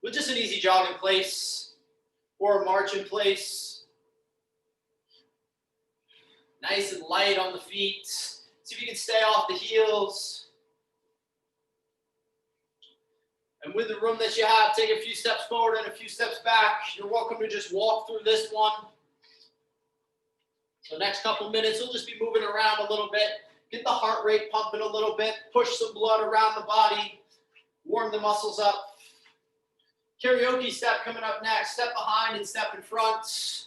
with just an easy jog in place or a march in place. Nice and light on the feet. See if you can stay off the heels. And with the room that you have, take a few steps forward and a few steps back. You're welcome to just walk through this one. So next couple minutes, we'll just be moving around a little bit. Get the heart rate pumping a little bit. Push some blood around the body. Warm the muscles up. Karaoke step coming up next. Step behind and step in front.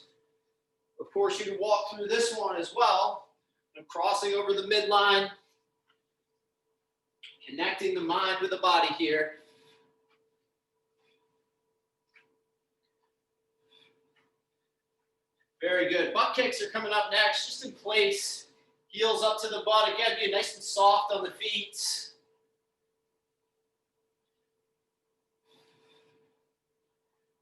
Of course, you can walk through this one as well. I'm crossing over the midline. Connecting the mind with the body here. Very good. Butt kicks are coming up next, just in place. Heels up to the butt. Again, be nice and soft on the feet.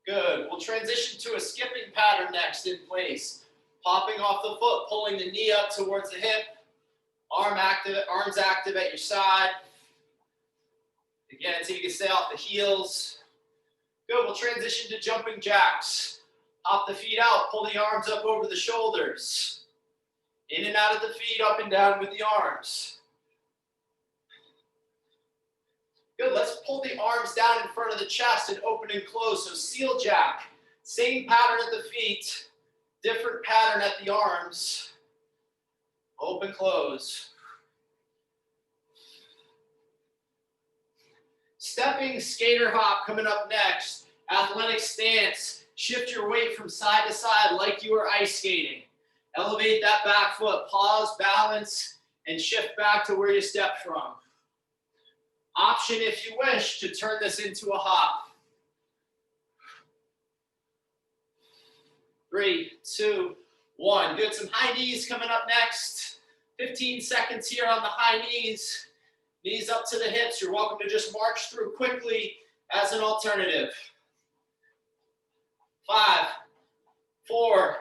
Good. We'll transition to a skipping pattern next in place. Popping off the foot, pulling the knee up towards the hip. Arms active at your side. Again, so you can stay off the heels. Good. We'll transition to jumping jacks. Hop the feet out, pull the arms up over the shoulders. In and out of the feet, up and down with the arms. Good, let's pull the arms down in front of the chest and open and close. So seal jack, same pattern at the feet, different pattern at the arms. Open, close. Stepping skater hop coming up next. Athletic stance. Shift your weight from side to side like you are ice skating. Elevate that back foot, pause, balance, and shift back to where you stepped from. Option, if you wish, to turn this into a hop. 3, 2, 1. Good, some high knees coming up next. 15 seconds here on the high knees. Knees up to the hips. You're welcome to just march through quickly as an alternative. 5, 4,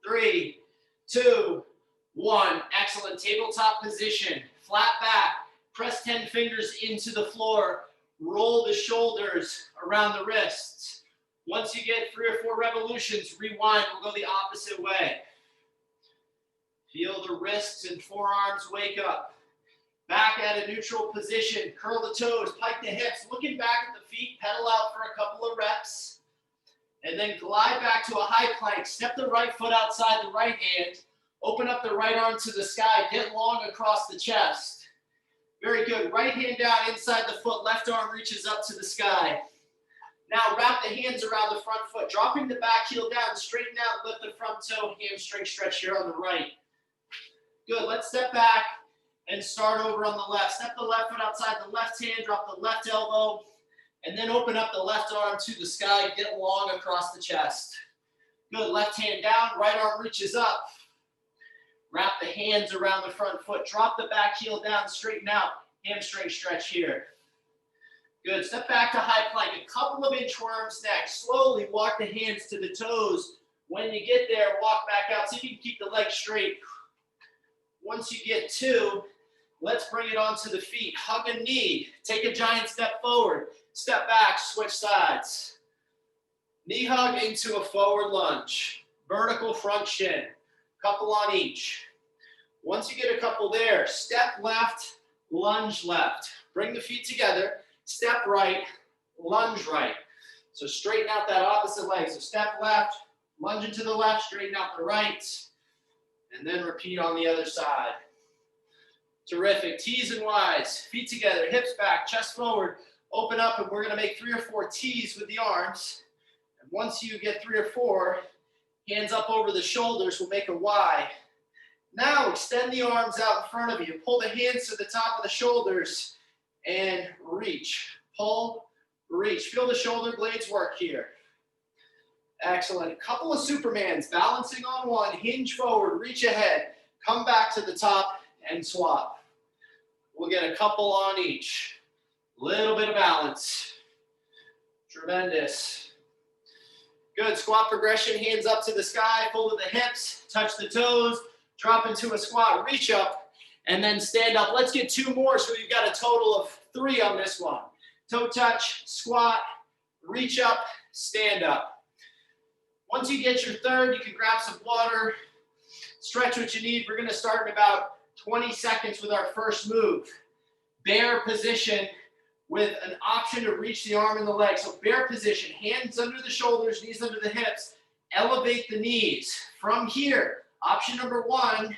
3, 2, 1. Excellent. Tabletop position. Flat back. Press 10 fingers into the floor. Roll the shoulders around the wrists. Once you get 3 or 4 revolutions, rewind. We'll go the opposite way. Feel the wrists and forearms wake up. Back at a neutral position. Curl the toes. Pike the hips. Looking back at the feet. Pedal out for a couple of reps. And then glide back to a high plank. Step the right foot outside the right hand. Open up the right arm to the sky. Get long across the chest. Very good. Right hand down inside the foot. Left arm reaches up to the sky. Now wrap the hands around the front foot. Dropping the back heel down. Straighten out. Lift the front toe. Hamstring stretch here on the right. Good. Let's step back and start over on the left. Step the left foot outside the left hand. Drop the left elbow. And then open up the left arm to the sky, get long across the chest. Good, left hand down, right arm reaches up. Wrap the hands around the front foot, drop the back heel down, straighten out, hamstring stretch here. Good, step back to high plank, a couple of inchworms next. Slowly walk the hands to the toes. When you get there, walk back out, see if you can keep the legs straight. Once you get 2, let's bring it onto the feet. Hug a knee, take a giant step forward. Step back, switch sides. Knee hug into a forward lunge. Vertical front shin. Couple on each. Once you get a couple there, step left, lunge left. Bring the feet together. Step right, lunge right. So straighten out that opposite leg. So step left, lunge into the left, straighten out the right. And then repeat on the other side. Terrific. T's and Y's. Feet together, hips back, chest forward. Open up, and we're going to make 3 or 4 T's with the arms. And once you get 3 or 4, hands up over the shoulders, we'll make a Y. Now extend the arms out in front of you. Pull the hands to the top of the shoulders and reach. Pull, reach. Feel the shoulder blades work here. Excellent. A couple of Supermans. Balancing on one. Hinge forward. Reach ahead. Come back to the top and swap. We'll get a couple on each. Little bit of balance. Tremendous. Good. Squat progression. Hands up to the sky. Pull to the hips. Touch the toes. Drop into a squat. Reach up. And then stand up. Let's get 2 more so we've got a total of 3 on this one. Toe touch. Squat. reach up, stand up. Once you get your third, you can grab some water, stretch what you need. We're going to start in about 20 seconds with our first move. Bear position with an option to reach the arm and the leg. So bear position, hands under the shoulders, knees under the hips. Elevate the knees. From here, option number one,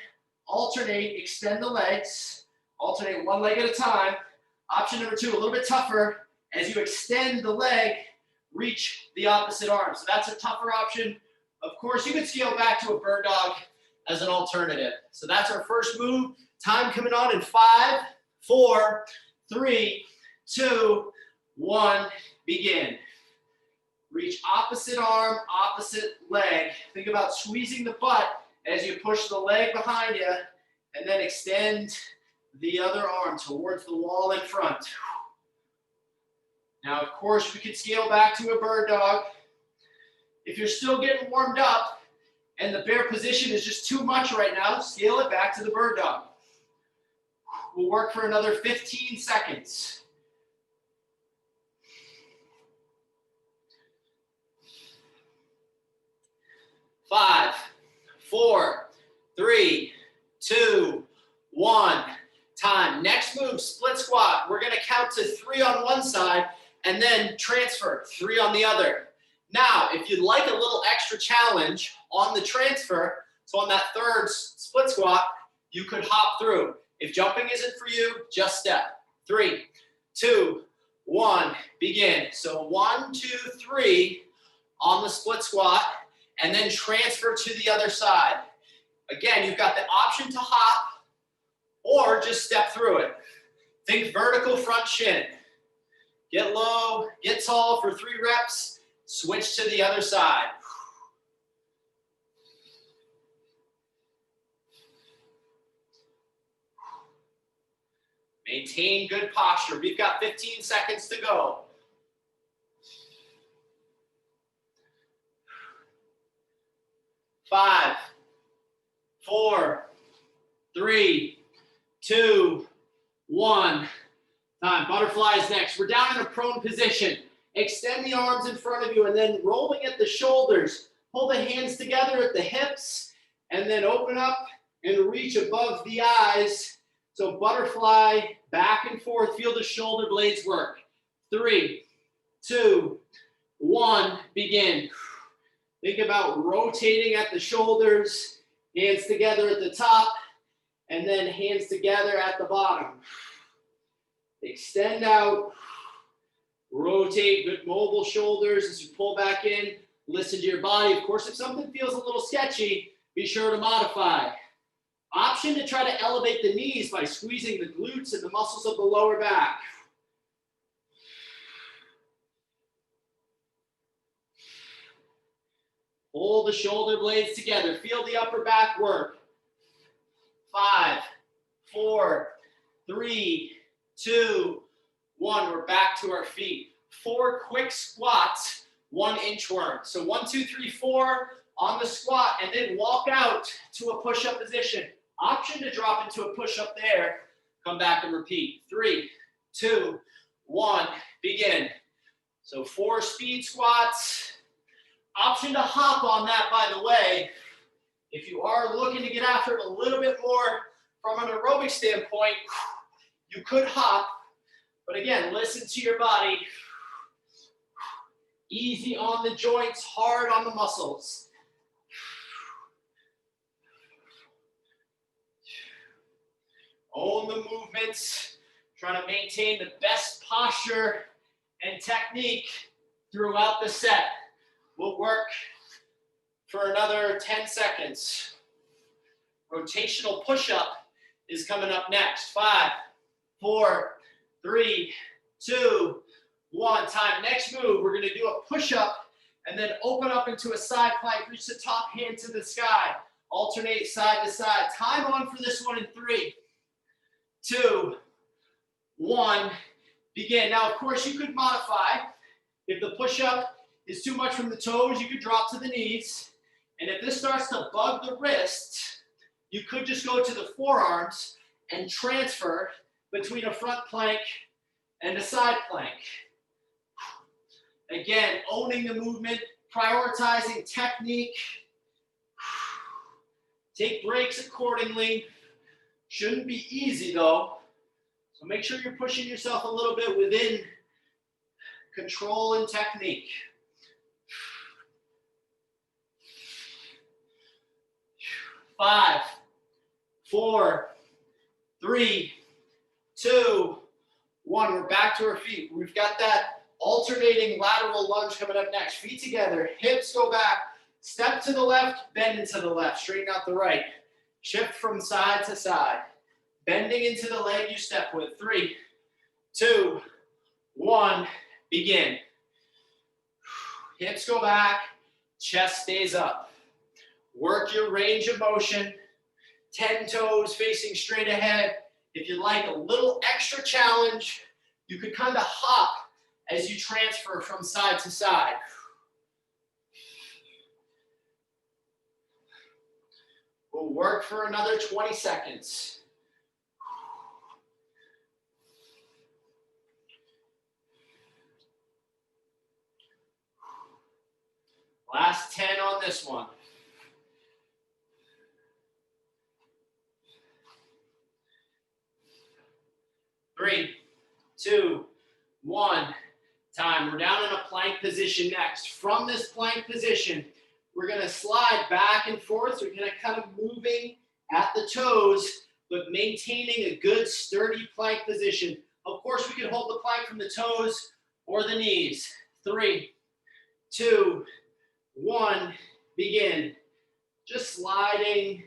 alternate, extend the legs. Alternate one leg at a time. Option number two, a little bit tougher. As you extend the leg, reach the opposite arm. So that's a tougher option. Of course, you could scale back to a bird dog as an alternative. So that's our first move. Time coming on in 5, 4, 3, 2, 1, begin. Reach opposite arm, opposite leg. Think about squeezing the butt as you push the leg behind you, and then extend the other arm towards the wall in front. Now, of course, we could scale back to a bird dog. If you're still getting warmed up and the bear position is just too much right now, scale it back to the bird dog. We'll work for another 15 seconds. 5, 4, 3, 2, 1. Time. Next move, split squat. We're going to count to 3 on one side and then transfer 3 on the other. Now, if you'd like a little extra challenge on the transfer, so on that third split squat, you could hop through. If jumping isn't for you, just step. 3, 2, 1, begin. So 1, 2, 3 on the split squat, and then transfer to the other side. Again, you've got the option to hop or just step through it. Think vertical front shin. Get low, get tall for 3 reps, switch to the other side. Maintain good posture. We've got 15 seconds to go. 5, 4, 3, 2, 1. Time. Butterfly is next. We're down in a prone position. Extend the arms in front of you and then rolling at the shoulders. Pull the hands together at the hips and then open up and reach above the eyes. So butterfly, back and forth. Feel the shoulder blades work. 3, 2, 1. Begin. Think about rotating at the shoulders, hands together at the top, and then hands together at the bottom. Extend out, rotate, good mobile shoulders as you pull back in. Listen to your body. Of course, if something feels a little sketchy, be sure to modify. Option to try to elevate the knees by squeezing the glutes and the muscles of the lower back. Hold the shoulder blades together. Feel the upper back work. 5, 4, 3, 2, 1. We're back to our feet. 4 quick squats, 1 inchworm. So 1, 2, 3, 4 on the squat, and then walk out to a push-up position. Option to drop into a push-up there. Come back and repeat. 3, 2, 1. Begin. So 4 speed squats. Option to hop on that, by the way. If you are looking to get after it a little bit more from an aerobic standpoint, you could hop. But again, listen to your body. Easy on the joints, hard on the muscles. Own the movements. Trying to maintain the best posture and technique throughout the set. We'll work for another 10 seconds. Rotational push-up is coming up next. 5, 4, 3, 2, 1. Time. Next move, we're going to do a push-up and then open up into a side plank. Reach the top hand to the sky. Alternate side to side. Time on for this one in 3, 2, 1. Begin. Now, of course, you could modify. If the push-up is too much from the toes, you could drop to the knees. And if this starts to bug the wrists, you could just go to the forearms and transfer between a front plank and a side plank. Again, owning the movement, prioritizing technique. Take breaks accordingly. Shouldn't be easy though. So make sure you're pushing yourself a little bit within control and technique. Five, 4, 3, 2, 1. We're back to our feet. We've got that alternating lateral lunge coming up next. Feet together, hips go back, step to the left, bend into the left, straighten out the right. Shift from side to side. Bending into the leg you step with. 3, 2, 1, begin. Hips go back, chest stays up. Work your range of motion. 10 toes facing straight ahead. If you'd like a little extra challenge, you could kind of hop as you transfer from side to side. We'll work for another 20 seconds. Last 10 on this one. 3, 2, 1, time. We're down in a plank position next. From this plank position, we're gonna slide back and forth. So we're gonna kind of moving at the toes, but maintaining a good sturdy plank position. Of course, we can hold the plank from the toes or the knees. 3, 2, 1, begin. Just sliding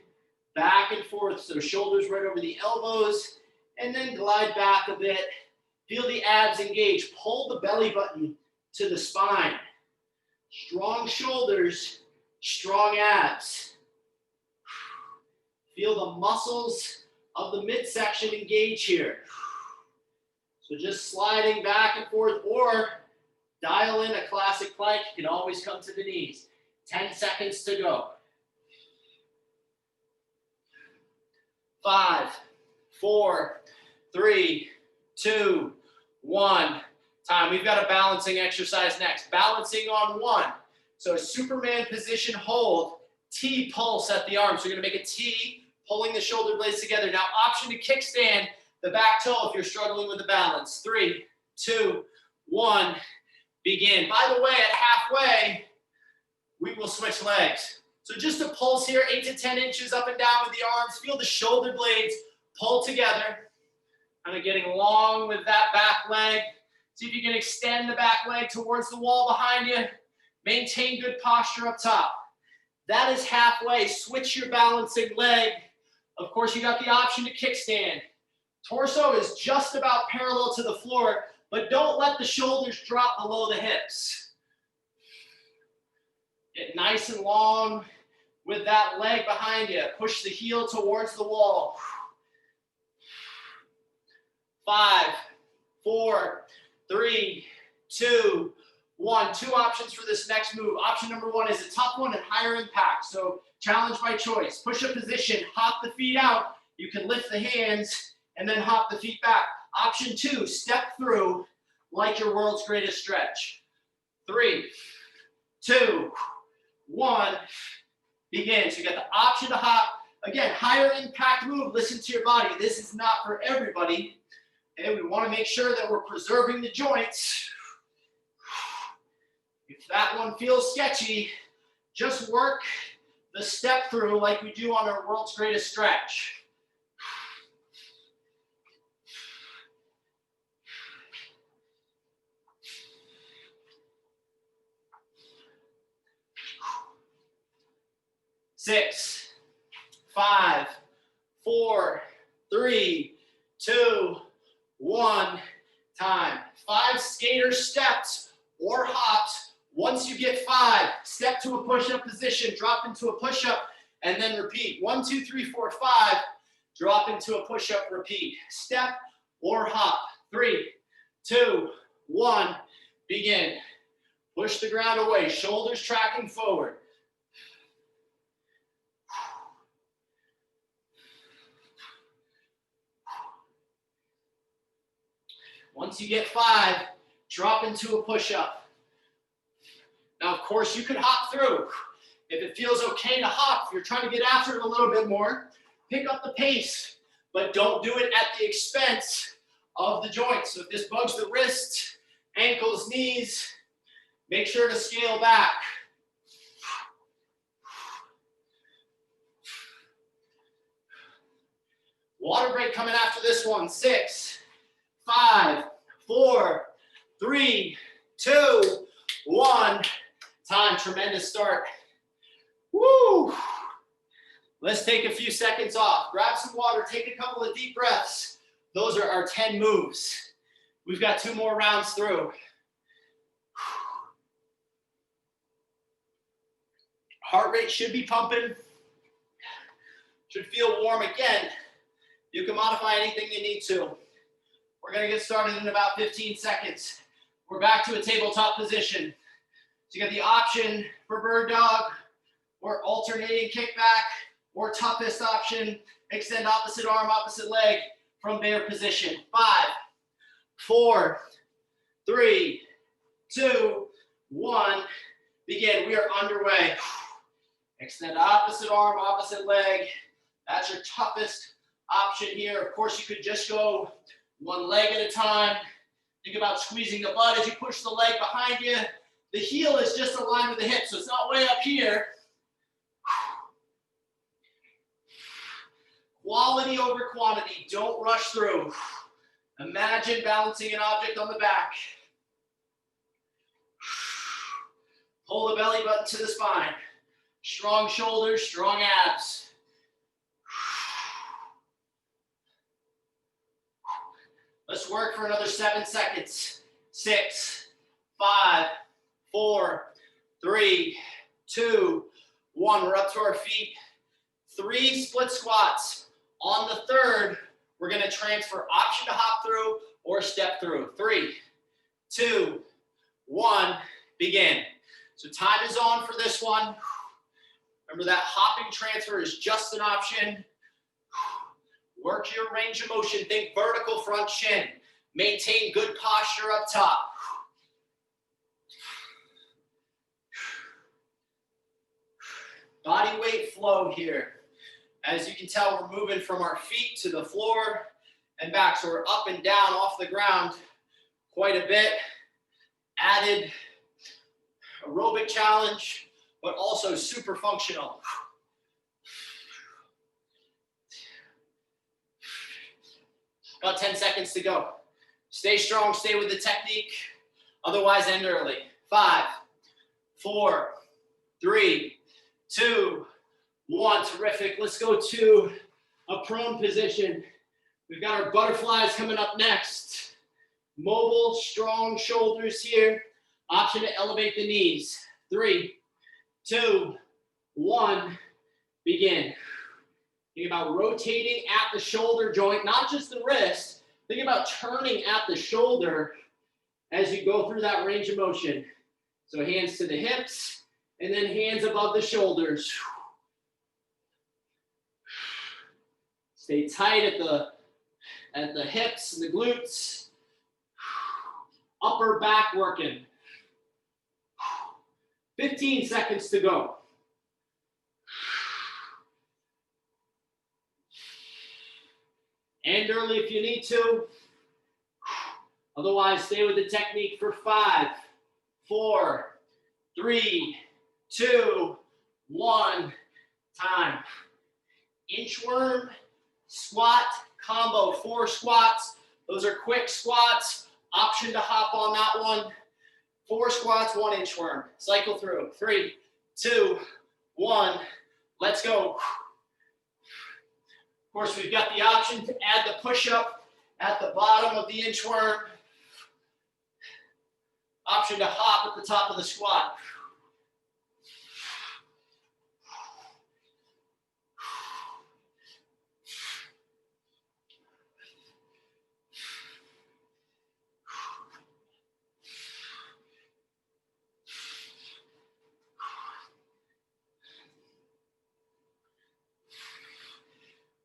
back and forth. So shoulders right over the elbows, and then glide back a bit. Feel the abs engage. Pull the belly button to the spine. Strong shoulders, strong abs. Feel the muscles of the midsection engage here. So just sliding back and forth, or dial in a classic plank. You can always come to the knees. 10 seconds to go. 5, 4, 3, 2, 1. Time. We've got a balancing exercise next. Balancing on 1. So Superman position hold. T pulse at the arm. So you're going to make a T, pulling the shoulder blades together. Now option to kickstand the back toe if you're struggling with the balance. 3, 2, 1. Begin. By the way, at halfway, we will switch legs. So just a pulse here, 8 to 10 inches up and down with the arms. Feel the shoulder blades pull together. Kind of getting long with that back leg. See if you can extend the back leg towards the wall behind you. Maintain good posture up top. That is halfway. Switch your balancing leg. Of course, you got the option to kickstand. Torso is just about parallel to the floor, but don't let the shoulders drop below the hips. Get nice and long with that leg behind you. Push the heel towards the wall. 5, 4, 3, 2, 1. 2 options for this next move. Option number 1 is a tough one and higher impact. So challenge by choice. Push-up position, hop the feet out. You can lift the hands and then hop the feet back. Option 2, step through like your world's greatest stretch. 3, 2, 1, begin. So you got the option to hop. Again, higher impact move. Listen to your body. This is not for everybody. And we want to make sure that we're preserving the joints. If that one feels sketchy, just work the step through like we do on our world's greatest stretch. Six, 5, 4, 3, 2, 1. Time. 5 skater steps or hops. Once you get 5, step to a push-up position, drop into a push-up, and then repeat. 1, 2, 3, 4, 5. Drop into a push-up, repeat. Step or hop. 3, 2, 1. Begin. Push the ground away. Shoulders tracking forward. Once you get 5, drop into a push-up. Now, of course, you could hop through. If it feels okay to hop, if you're trying to get after it a little bit more, pick up the pace, but don't do it at the expense of the joints. So if this bugs the wrists, ankles, knees, make sure to scale back. Water break coming after this one. 6, 5, 4, 3, 2, 1. Time, tremendous start. Woo! Let's take a few seconds off. Grab some water, take a couple of deep breaths. Those are our 10 moves. We've got 2 more rounds through. Heart rate should be pumping. Should feel warm again. You can modify anything you need to. We're gonna get started in about 15 seconds. We're back to a tabletop position. So you got the option for bird dog, or alternating kickback, or toughest option, extend opposite arm, opposite leg from bear position. 5, 4, 3, 2, 1. Begin. We are underway. Extend opposite arm, opposite leg. That's your toughest option here. Of course, you could just go one leg at a time. Think about squeezing the butt as you push the leg behind you. The heel is just aligned with the hip, so it's not way up here. Quality over quantity. Don't rush through. Imagine balancing an object on the back. Pull the belly button to the spine. Strong shoulders, strong abs. Let's work for another 7 seconds. 6, 5, 4, 3, 2, 1. We're up to our feet. 3 split squats. On the third, we're going to transfer option to hop through or step through. 3, 2, 1, begin. So time is on for this one. Remember that hopping transfer is just an option. Work your range of motion. Think vertical front shin. Maintain good posture up top. Body weight flow here. As you can tell, we're moving from our feet to the floor and back. So we're up and down off the ground quite a bit. Added aerobic challenge, but also super functional. About 10 seconds to go. Stay strong, stay with the technique. Otherwise, end early. 5, 4, 3, 2, 1. Terrific. Let's go to a prone position. We've got our butterflies coming up next. Mobile, strong shoulders here. Option to elevate the knees. 3, 2, 1. Begin. Think about rotating at the shoulder joint, not just the wrist. Think about turning at the shoulder as you go through that range of motion. So hands to the hips, and then hands above the shoulders. Stay tight at the hips and the glutes. Upper back working. 15 seconds to go. End early if you need to. Otherwise, stay with the technique for 5, 4, 3, 2, 1. Time. Inchworm, squat, combo. 4 squats. Those are quick squats. Option to hop on that one. 4 squats, 1 inchworm. Cycle through. 3, 2, 1. Let's go. Of course, we've got the option to add the push-up at the bottom of the inchworm. Option to hop at the top of the squat.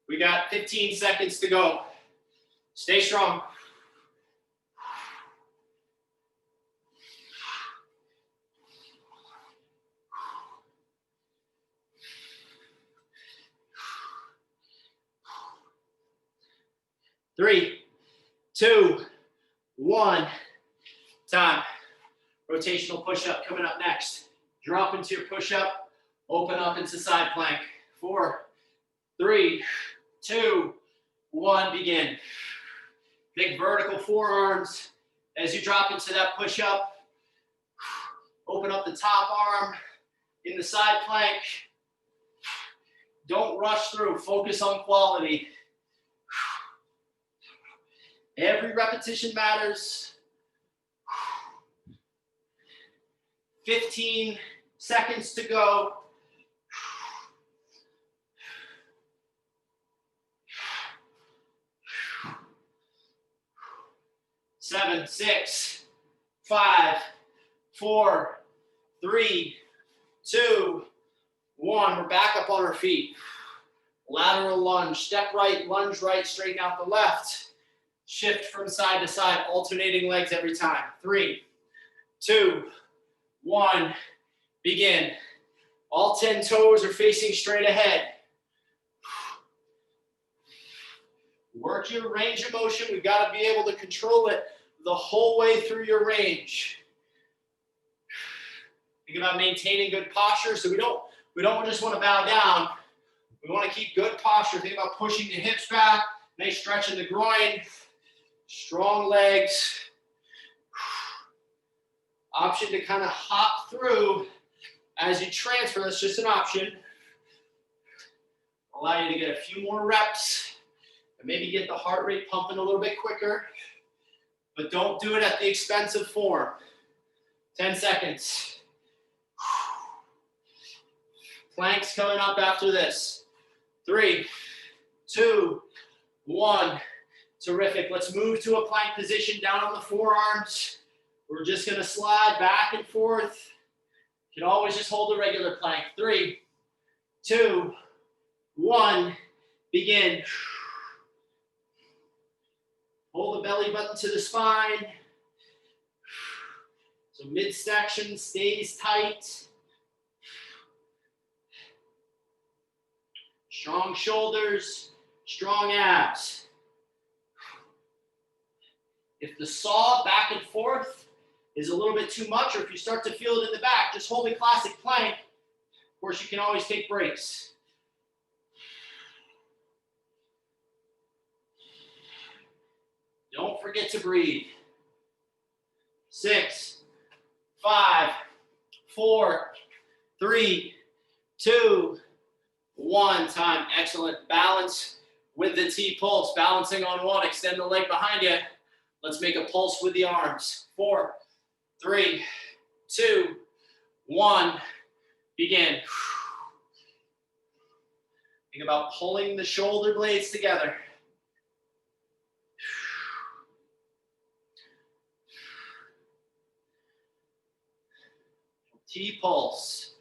We got 15 seconds to go. Stay strong. 3, 2, 1. Time. Rotational push-up coming up next. Drop into your push-up. Open up into side plank. 4, 3, 2, 1. Begin. Big vertical forearms as you drop into that push-up. Open up the top arm in the side plank. Don't rush through. Focus on quality. Every repetition matters. 15 seconds to go. 7, 6, 5, 4, 3, 2, 1. We're back up on our feet. Lateral lunge. Step right, lunge right, straighten out the left. Shift from side to side, alternating legs every time. 3, 2, 1. Begin. All 10 toes are facing straight ahead. Work your range of motion. We've got to be able to control it the whole way through your range. Think about maintaining good posture. So we don't just want to bow down. We want to keep good posture. Think about pushing the hips back, nice stretch in the groin, strong legs. Option to kind of hop through as you transfer. That's just an option. Allow you to get a few more reps and maybe get the heart rate pumping a little bit quicker. But don't do it at the expense of form. 10 seconds. Planks coming up after this. 3, 2, 1. Terrific. Let's move to a plank position down on the forearms. We're just going to slide back and forth. You can always just hold a regular plank. 3, 2, 1. Begin. Hold the belly button to the spine. So midsection stays tight. Strong shoulders, strong abs. If the saw back and forth is a little bit too much, or if you start to feel it in the back, just hold a classic plank. Of course, you can always take breaks. Don't forget to breathe. 6, 5, 4, 3, 2, 1. Time. Excellent. Balance with the T-pulse. Balancing on one. Extend the leg behind you. Let's make a pulse with the arms. 4, 3, 2, 1. Begin. Think about pulling the shoulder blades together. T-pulse.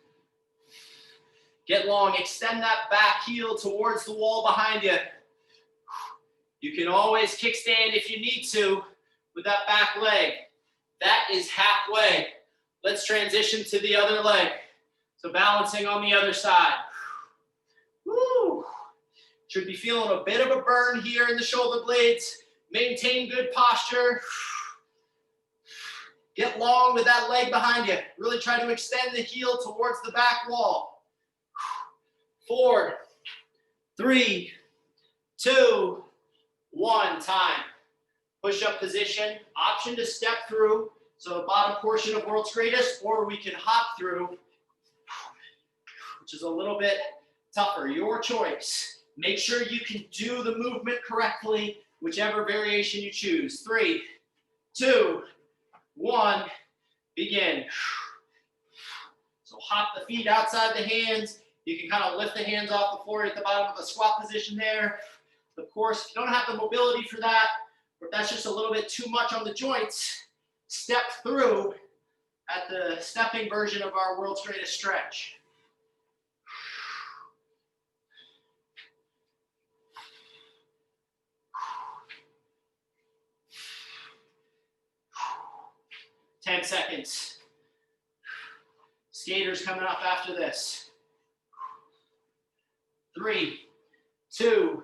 Get long. Extend that back heel towards the wall behind you. You can always kickstand if you need to with that back leg. That is halfway. Let's transition to the other leg. So balancing on the other side. Woo! Should be feeling a bit of a burn here in the shoulder blades. Maintain good posture. Get long with that leg behind you. Really try to extend the heel towards the back wall. 4, 3, 2, 1. Time. Push-up position. Option to step through. So the bottom portion of World's Greatest, or we can hop through, which is a little bit tougher. Your choice. Make sure you can do the movement correctly, whichever variation you choose. 3, 2, 1. Begin. So hop the feet outside the hands. You can kind of lift the hands off the floor at the bottom of the squat position there. Of course, if you don't have the mobility for that, or if that's just a little bit too much on the joints, step through at the stepping version of our World's Greatest Stretch. Ten seconds. Skaters coming up after this. 3, 2,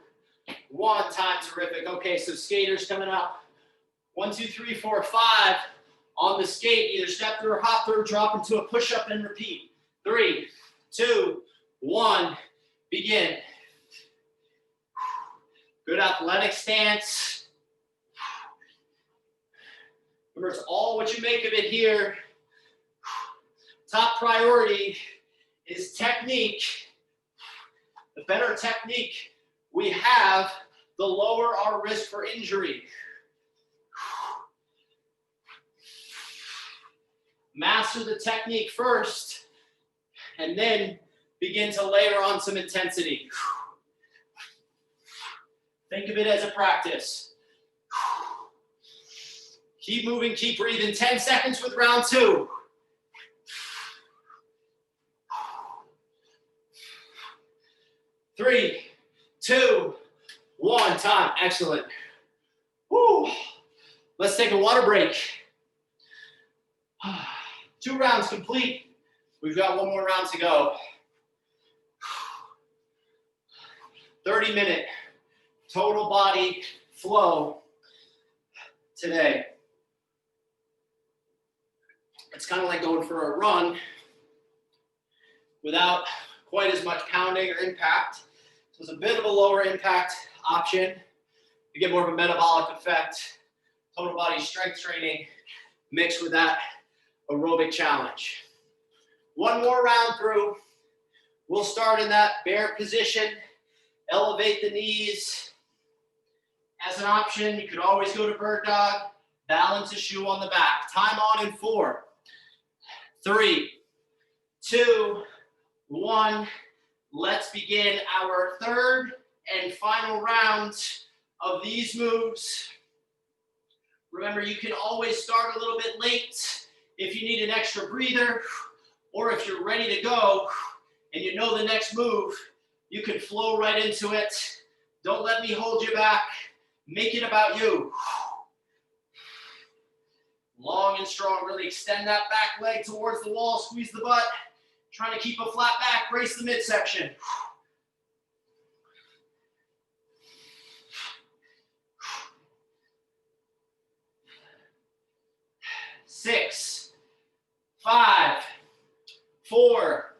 1. Time, terrific. Okay, so skaters coming up. 1, 2, 3, 4, 5. On the skate, either step through or hop through, drop into a push-up and repeat. 3, 2, 1, begin. Good athletic stance. Remember, it's all what you make of it here. Top priority is technique. The better technique we have, the lower our risk for injury. Master the technique first, and then begin to layer on some intensity. Think of it as a practice. Keep moving, keep breathing. 10 seconds with round 2. Three, 2, 1, time. Excellent. Woo. Let's take a water break. 2 rounds complete. We've got 1 more round to go. 30-minute total body flow today. It's kind of like going for a run without quite as much pounding or impact. So it's a bit of a lower impact option. You get more of a metabolic effect, total body strength training mixed with that aerobic challenge. 1 more round through. We'll start in that bear position. Elevate the knees as an option. You could always go to bird dog. Balance a shoe on the back. Time on in 4, 3, 2, 1. Let's begin our 3rd and final round of these moves. Remember, you can always start a little bit late if you need an extra breather, or if you're ready to go and you know the next move, you can flow right into it. Don't let me hold you back. Make it about you. Long and strong. Really extend that back leg towards the wall. Squeeze the butt. Trying to keep a flat back. Brace the midsection. 6, 5, 4,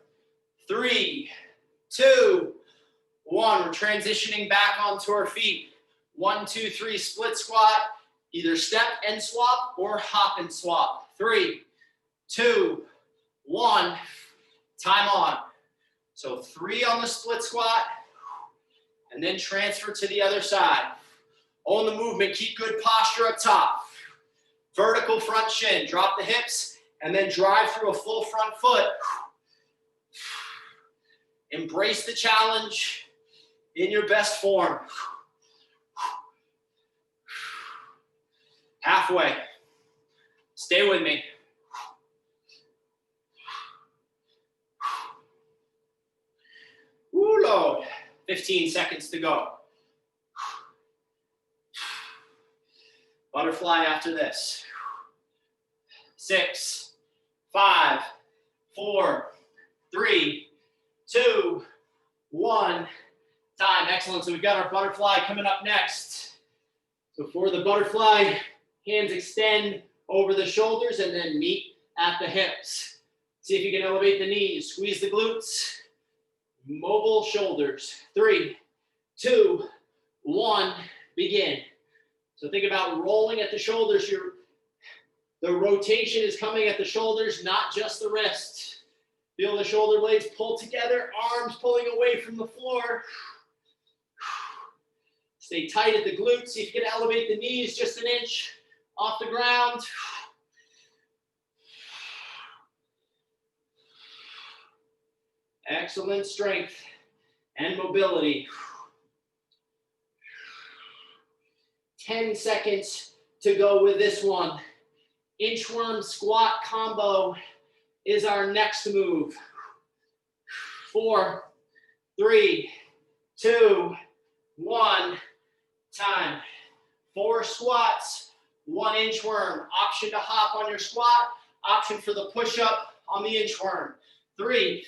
3, 2, 1. We're transitioning back onto our feet. 1, 2, 3, split squat. Either step and swap or hop and swap. 3, 2, 1. Time on. So 3 on the split squat, and then transfer to the other side. Own the movement. Keep good posture up top. Vertical front shin. Drop the hips, and then drive through a full front foot. Embrace the challenge in your best form. Halfway. Stay with me. Woo, load. 15 seconds to go. Butterfly after this. 6, 5, 4, 3, 2, 1. Time. Excellent. So we've got our butterfly coming up next. So for the butterfly, hands extend over the shoulders and then meet at the hips. See if you can elevate the knees. Squeeze the glutes. Mobile shoulders. 3, 2, 1. Begin. So think about rolling at the shoulders. The rotation is coming at the shoulders, not just the wrist. Feel the shoulder blades pull together, arms pulling away from the floor. Stay tight at the glutes. See if you can elevate the knees just an inch off the ground. Excellent strength and mobility. 10 seconds to go with this one. Inchworm squat combo is our next move. 4, 3, 2, 1. Time. 4 squats, 1 inchworm. Option to hop on your squat. Option for the push-up on the inchworm. 3,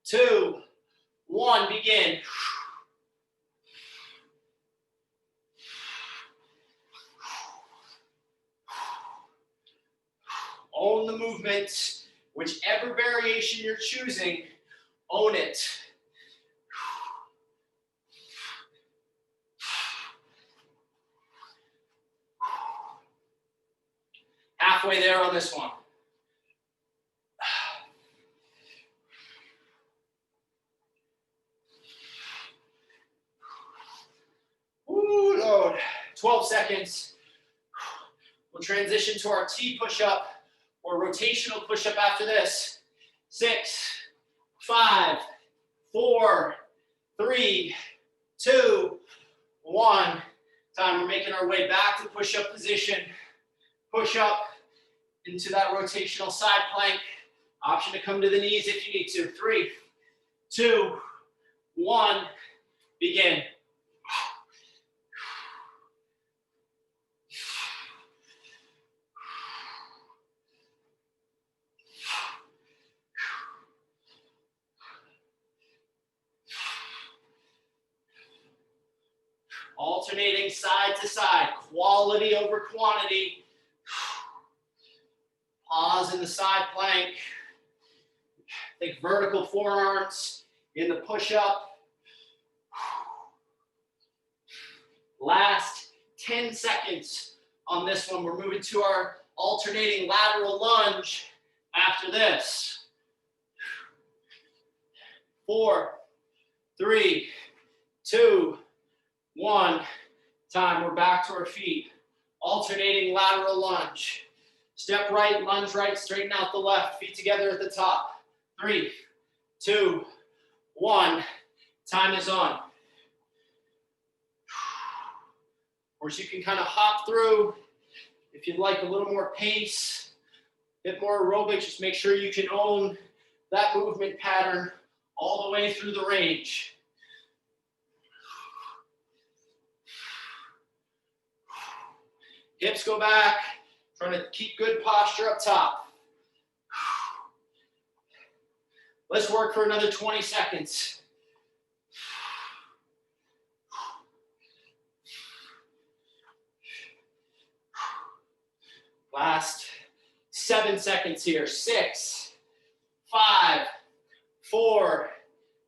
2, 1. Begin. Own the movement. Whichever variation you're choosing, own it. Halfway there on this one. Ooh, load. 12 seconds. We'll transition to our T push-up or rotational push-up after this. 6, 5, 4, 3, 2, 1. Time. We're making our way back to push-up position. Push up into that rotational side plank. Option to come to the knees if you need to. 3, 2, 1. Begin. Alternating side to side, quality over quantity. Pause in the side plank. Think vertical forearms in the push-up. Last 10 seconds on this one. We're moving to our alternating lateral lunge after this. 4, 3, 2, 1. Time. We're back to our feet. Alternating lateral lunge. Step right, lunge right, straighten out the left. Feet together at the top. 3, 2, 1. Time is on. Of course, you can kind of hop through if you'd like a little more pace, a bit more aerobic. Just make sure you can own that movement pattern all the way through the range. Hips go back. Trying to keep good posture up top. Let's work for another 20 seconds. Last 7 seconds here. 6, 5, 4,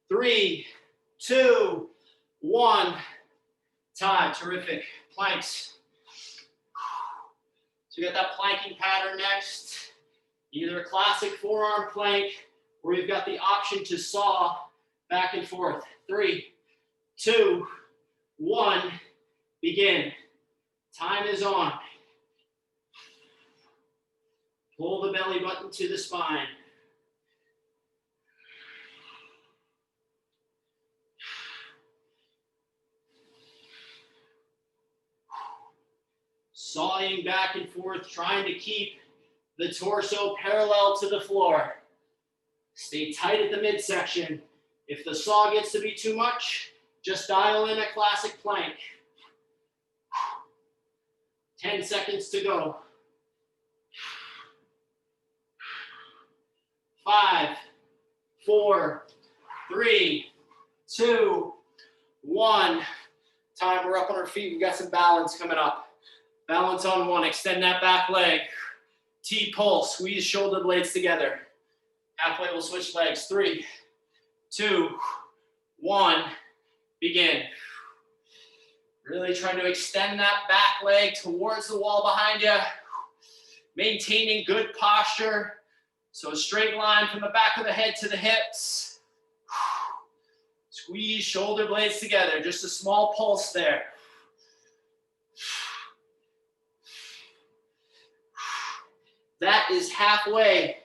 3, 2, 1. Time. Terrific. Planks. So we got that planking pattern next. Either a classic forearm plank, or you've got the option to saw back and forth. 3, 2, 1. Begin. Time is on. Pull the belly button to the spine. Sawing back and forth, trying to keep the torso parallel to the floor. Stay tight at the midsection. If the saw gets to be too much, just dial in a classic plank. 10 seconds to go. 5, 4, 3, 2, 1. Time. We're up on our feet. We've got some balance coming up. Balance on one. Extend that back leg. T-pull. Squeeze shoulder blades together. Halfway, we'll switch legs. 3, 2, 1. Begin. Really trying to extend that back leg towards the wall behind you. Maintaining good posture. So a straight line from the back of the head to the hips. Squeeze shoulder blades together. Just a small pulse there. That is halfway.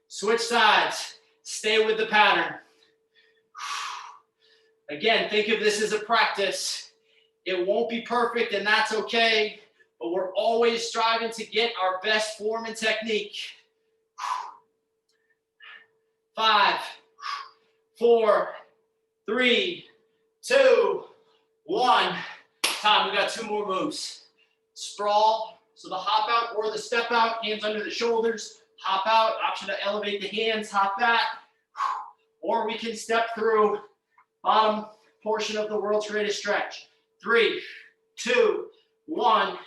Switch sides. Stay with the pattern. Again, think of this as a practice. It won't be perfect, and that's okay, but we're always striving to get our best form and technique. 5, 4, 3, 2, 1. Time. We got 2 more moves. Sprawl. So the hop out or the step out, hands under the shoulders, hop out, option to elevate the hands, hop back, or we can step through bottom portion of the world's greatest stretch. 3, 2, 1,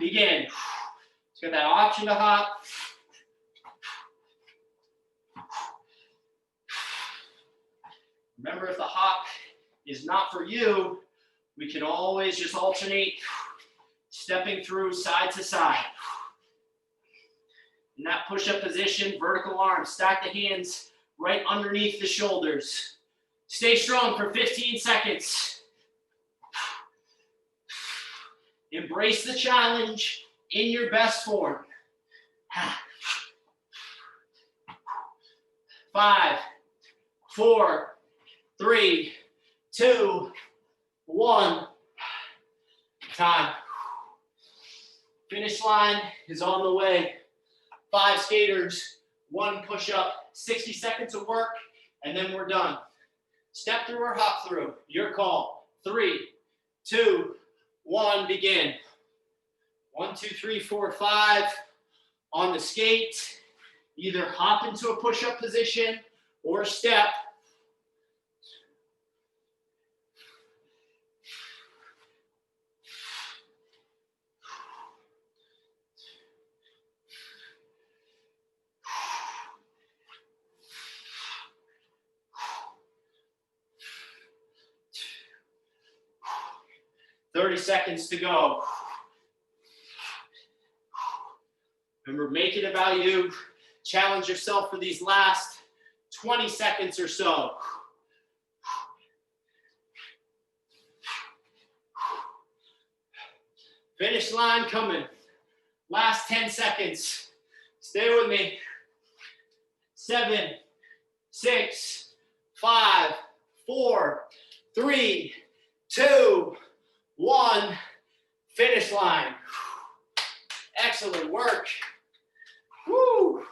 begin. So got that option to hop, Remember, if the hop is not for you, we can always just alternate stepping through side to side. In that push-up position, vertical arms, stack the hands right underneath the shoulders. Stay strong for 15 seconds. Embrace the challenge in your best form. 5, 4, 3, 2, 1. Time. Finish line is on the way. 5 skaters, 1 push-up, 60 seconds of work, and then we're done. Step through or hop through. Your call. 3, 2, 1, begin. 1, 2, 3, 4, 5. On the skate, either hop into a push-up position or step. Thirty seconds to go. Remember, make it about you. Challenge yourself for these last 20 seconds or so. Finish line coming. Last 10 seconds. Stay with me. 7, 6, 5, 4, 3, 2, 1. Finish line. Excellent work. Woo!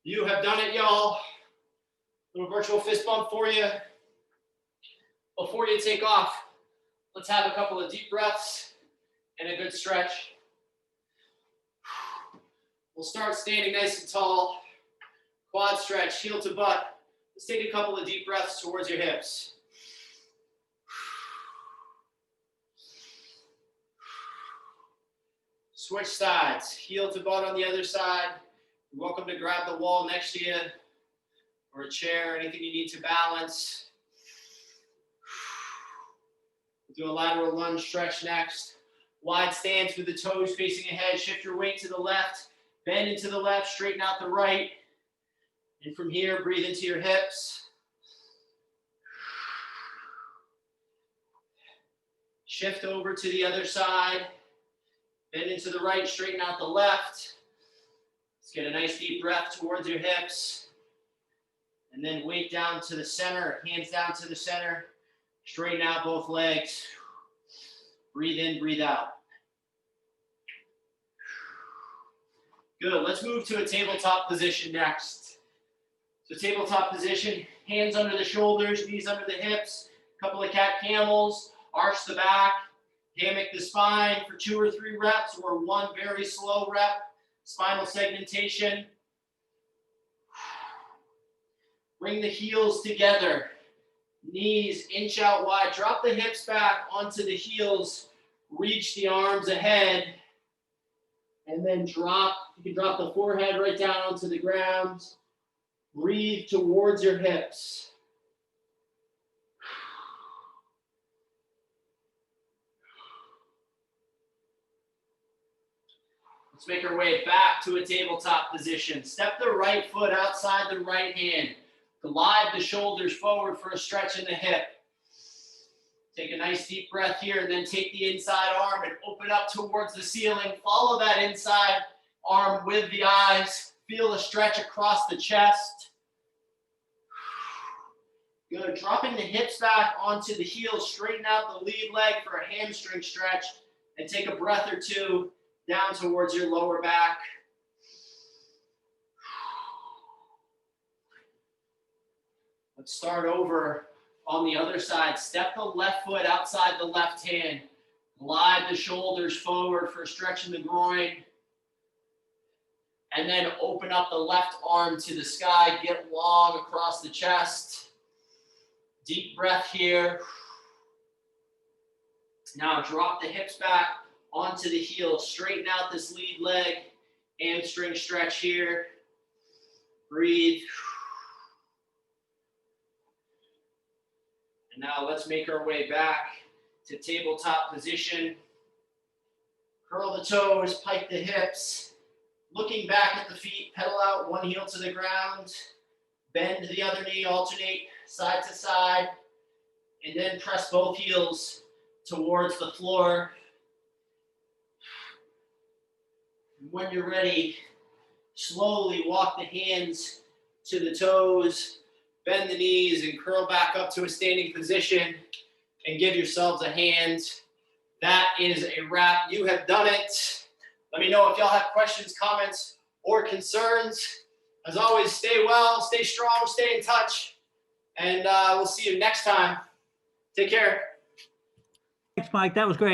You have done it, y'all. Little virtual fist bump for you. Before you take off, let's have a couple of deep breaths and a good stretch. We'll start standing nice and tall. Quad stretch, heel to butt. Let's take a couple of deep breaths towards your hips. Switch sides, heel to butt on the other side. You're welcome to grab the wall next to you or a chair, anything you need to balance. We'll do a lateral lunge stretch next. Wide stance with the toes facing ahead. Shift your weight to the left, bend into the left, straighten out the right. And from here, breathe into your hips. Shift over to the other side. Bend into the right, straighten out the left. Let's get a nice deep breath towards your hips. And then weight down to the center, hands down to the center. Straighten out both legs. Breathe in, breathe out. Good, let's move to a tabletop position next. So tabletop position, hands under the shoulders, knees under the hips, couple of cat camels, arch the back. Hammock the spine for 2 or 3 reps or 1 very slow rep. Spinal segmentation. Bring the heels together. Knees inch out wide. Drop the hips back onto the heels. Reach the arms ahead. And then drop. You can drop the forehead right down onto the ground. Breathe towards your hips. Let's make our way back to a tabletop position. Step the right foot outside the right hand. Glide the shoulders forward for a stretch in the hip. Take a nice deep breath here and then take the inside arm and open up towards the ceiling. Follow that inside arm with the eyes. Feel the stretch across the chest. Good. Dropping the hips back onto the heels. Straighten out the lead leg for a hamstring stretch and take a breath or two down towards your lower back. Let's start over on the other side. Step the left foot outside the left hand. Glide the shoulders forward for a stretch in the groin. And then open up the left arm to the sky. Get long across the chest. Deep breath here. Now drop the hips back onto the heels. Straighten out this lead leg. Hamstring stretch here. Breathe. Now let's make our way back to tabletop position. Curl the toes, pike the hips. Looking back at the feet, pedal out one heel to the ground. Bend the other knee, alternate side to side. And then press both heels towards the floor. When you're ready, slowly walk the hands to the toes, bend the knees, and curl back up to a standing position and give yourselves a hand. That is a wrap. You have done it. Let me know if y'all have questions, comments, or concerns. As always, stay well, stay strong, stay in touch, and we'll see you next time. Take care. Thanks, Mike. That was great.